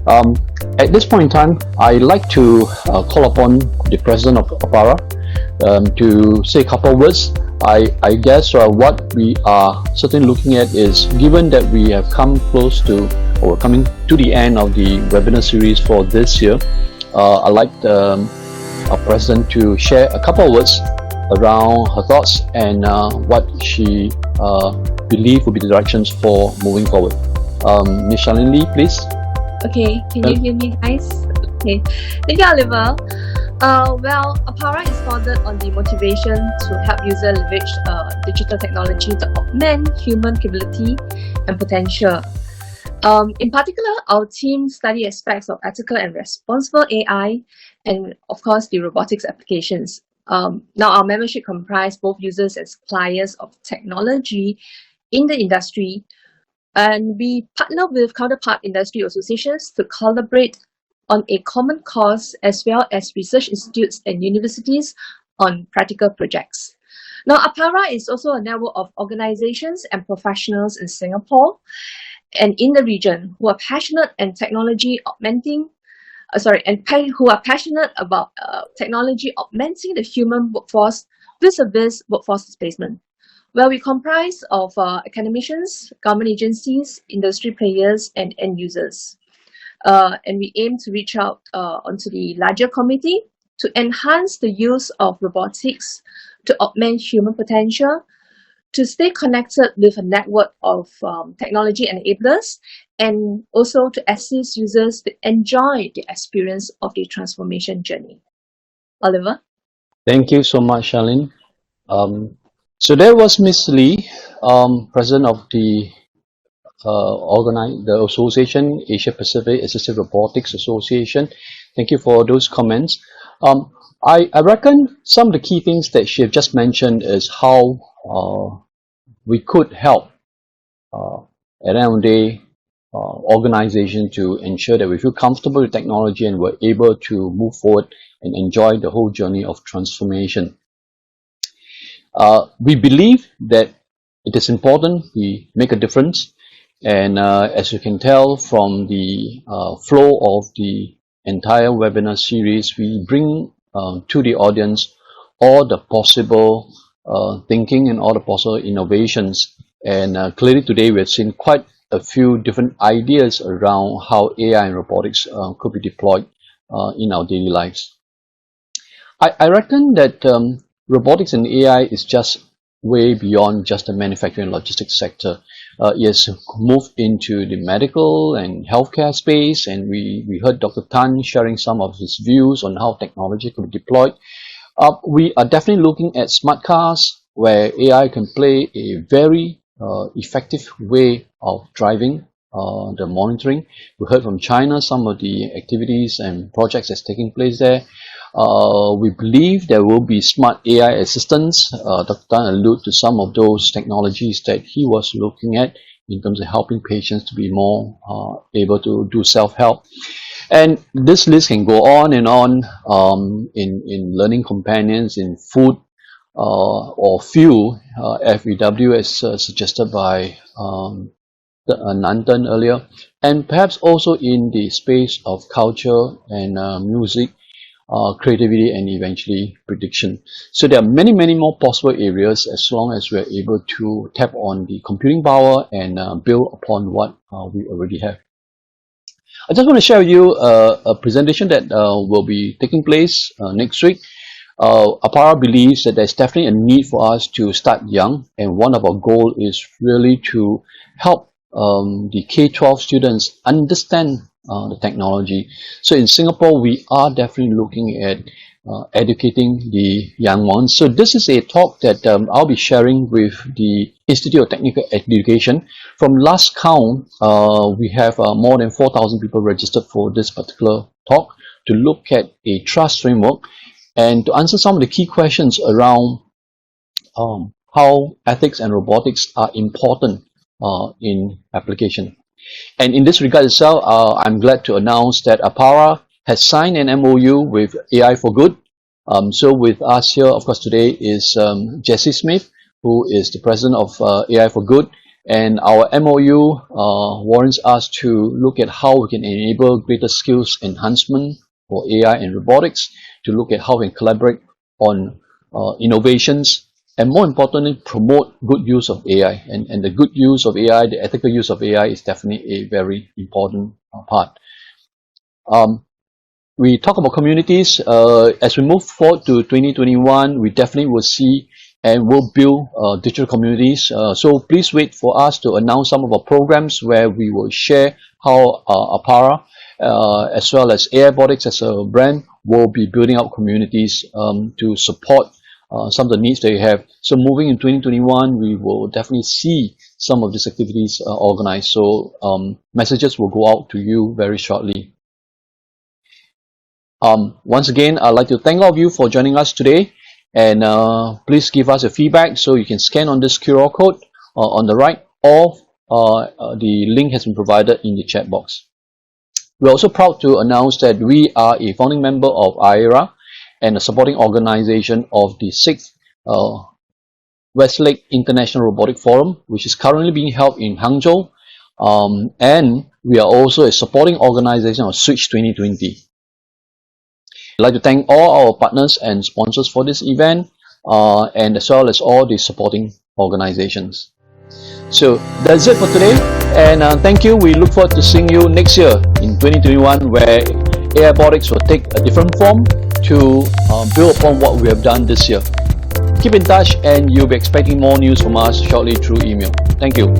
Um, at this point in time, I'd like to call upon the president of APARA to say a couple of words. I guess what we are certainly looking at is, given that we have come close to, or coming to the end of the webinar series for this year, I'd like our president to share a couple of words around her thoughts and what she believes will be the directions for moving forward. Ms. Charlene Lee, please. Okay, can you hear me, guys? Okay, thank you, Oliver. Well, APARA is founded on the motivation to help users leverage digital technology to augment human capability and potential. In particular, our team study aspects of ethical and responsible AI and, of course, the robotics applications. Now, our membership comprises both users and suppliers of technology in the industry, and we partner with counterpart industry associations to collaborate on a common cause, as well as research institutes and universities on practical projects. Now, APARA is also a network of organizations and professionals in Singapore and in the region who are passionate and who are passionate about technology augmenting the human workforce with service workforce displacement. Well, we comprise of academicians, government agencies, industry players, and end users. And we aim to reach out onto the larger community to enhance the use of robotics to augment human potential, to stay connected with a network of technology enablers, and also to assist users to enjoy the experience of the transformation journey. Oliver? Thank you so much, Charlene. So there was Ms. Lee, president of the Association, Asia Pacific Assistive Robotics Association. Thank you for those comments. I reckon some of the key things that she have just mentioned is how we could help at the end of the day organization to ensure that we feel comfortable with technology and we're able to move forward and enjoy the whole journey of transformation. We believe that it is important we make a difference, and as you can tell from the flow of the entire webinar series, we bring to the audience all the possible thinking and all the possible innovations, and clearly today we have seen quite a few different ideas around how AI and robotics could be deployed in our daily lives. I reckon that robotics and AI is just way beyond just the manufacturing and logistics sector. It has moved into the medical and healthcare space, and we heard Dr. Tan sharing some of his views on how technology could be deployed. We are definitely looking at smart cars, where AI can play a very effective way of driving the monitoring. We heard from China some of the activities and projects that's taking place there. We believe there will be smart AI assistants. Dr. Tan alluded to some of those technologies that he was looking at in terms of helping patients to be more able to do self-help. And this list can go on and on in learning companions, in food or fuel, FEW as suggested by Nandan earlier, and perhaps also in the space of culture and music, creativity, and eventually prediction. So there are many more possible areas as long as we are able to tap on the computing power and build upon what we already have. I just want to share with you a presentation that will be taking place next week. APARA believes that there's definitely a need for us to start young, and one of our goals is really to help the K-12 students understand the technology. So in Singapore, we are definitely looking at educating the young ones. So this is a talk that I'll be sharing with the Institute of Technical Education. From last count, we have more than 4,000 people registered for this particular talk to look at a trust framework and to answer some of the key questions around how ethics and robotics are important in application. And in this regard itself, I'm glad to announce that APARA has signed an MOU with AI for Good. So with us here, of course, today is Jessie Smith, who is the president of AI for Good, And our MOU warrants us to look at how we can enable greater skills enhancement for AI and robotics, to look at how we can collaborate on innovations, and more importantly, promote good use of AI. And the good use of AI, the ethical use of AI is definitely a very important part. We talk about communities. As we move forward to 2021, we definitely will see and will build digital communities. So please wait for us to announce some of our programs where we will share how APARA, as well as AIBotics as a brand, will be building up communities to support some of the needs that you have. So moving in 2021, we will definitely see some of these activities organized. So messages will go out to you very shortly. Once again, I'd like to thank all of you for joining us today, and please give us your feedback. So you can scan on this QR code on the right, or the link has been provided in the chat box. We're also proud to announce that we are a founding member of AIRI and a supporting organization of the 6th Westlake International Robotic Forum, which is currently being held in Hangzhou. And we are also a supporting organization of Switch 2020. I'd like to thank all our partners and sponsors for this event, and as well as all the supporting organizations. So that's it for today, and thank you. We look forward to seeing you next year in 2021, where AIBotics will take a different form to build upon what we have done this year. Keep in touch, and you'll be expecting more news from us shortly through email. Thank you.